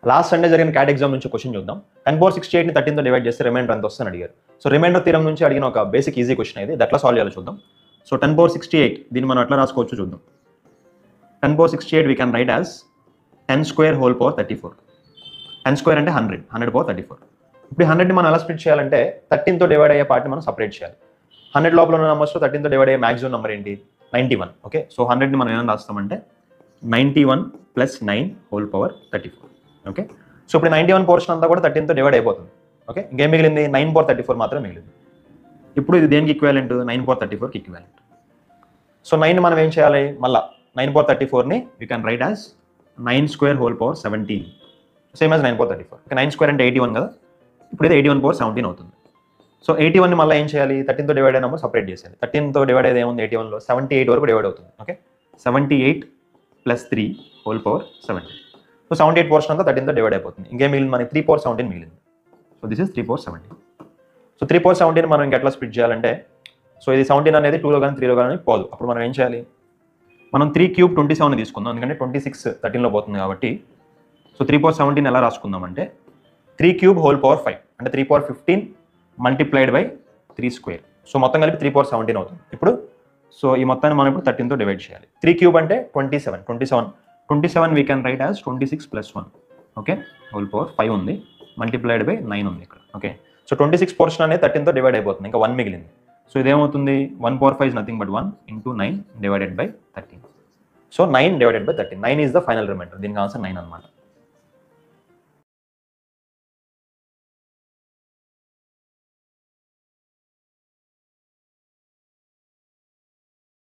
Last Sunday జరిగిన cat exam నుంచి question చూద్దాం. 10^68 ని 13తో డివైడ్ చేస్తే రిమైండర్ ఎంత వస్తుందని అడిగారు. సో రిమైండర్ థీరం నుంచి అడిగిన ఒక బేసిక్ ఈజీ క్వశ్చన్ ఇది. ఎట్లా సాల్వ్ చేయాలో చూద్దాం. సో 10^68 దీన్ని మనం ఎట్లా రాసుకోవచ్చు చూద్దాం. 10^68 we can write as 10 square whole power 34. 10 square అంటే 100, 100 power 34. ఇప్పుడు 100ని మనం ఎలా స్ప్లిట్ చేయాలంటే 13తో డివైడ్ అయ్యే పార్ట్ని మనం సపరేట్ చేయాలి. 100 లోపల ఉన్న నెంబర్స్లో 13తో డివైడ్ అయ్యే మాక్సిమం నెంబర్ ఏంటి? 91. ఓకే, సో 100ని మనం ఏమైనా రాస్తామంటే 91 + 9 whole power 34. ఓకే, సో ఇప్పుడు 91 పోర్షన్ అంతా కూడా 13తో డివైడ్ అయిపోతుంది. ఓకే, ఇంకేం మిగిలింది? 9 power 34 మాత్రమే మిగిలింది. ఇప్పుడు ఇది దేనికి ఈక్వాలెంట్? 9 power 34కి ఈక్వాలెంట్. సో 9 మనం ఏం చేయాలి? మళ్ళీ 9 power 34ని we can write as 9 square whole power 17, same as 9 power 34. 9 square అంటే 81 కదా, ఇప్పుడు ఇది 81 power 17 అవుతుంది. సో 81ని మళ్ళీ ఏం చేయాలి? 13తో డివైడ్ అయిన నెంబర్ సపరేట్ చేసేయాలి. 13తో డివైడ్ అయ్యేది ఏముంది? 81లో 78 వరకు డివైడ్ అవుతుంది. Okay, 78 + 3 whole power 17. So 78 portion అంతా 13తో డివైడ్ అయిపోతుంది. ఇంకేం మిగిలింది? మనకి 3 power 17 మిగిలింది. So this is 3 power 17. So 3 power 17 మనం ఇంకెట్లా స్ప్లిట్ చేయాలంటే, సో ఇది 17 అనేది 2లో కానీ 3లో కానీ పోదు. అప్పుడు మనం ఏం చేయాలి? మనం 3 cube 27 తీసుకుందాం, ఎందుకంటే 26 13లో పోతుంది కాబట్టి. సో 3 power 17 ఎలా రాసుకుందాం అంటే 3 cube whole power 5 అంటే 3 power 15 multiplied by 3 square. So మొత్తం కలిపి 3 power 17 అవుతుంది. ఇప్పుడు సో ఈ మొత్తాన్ని మనం ఇప్పుడు 13తో డివైడ్ చేయాలి. 3 cube అంటే 27 we can write as 26 + 1. Okay, whole power 5 ఉంది, మల్టిప్లైడ్ బై 9 ఉంది ఇక్కడ. ఓకే, సో 26 పోర్షన్ అనేది 13తో డివైడ్ అయిపోతుంది, ఇంకా 1 మిగిలింది. So ఇదేమవుతుంది? 1 power 5 is nothing but 1 × 9 divided by 13. So 9 divided by 13, 9 is the final reminder. దీనికి ఆన్సర్ 9 అనమాట.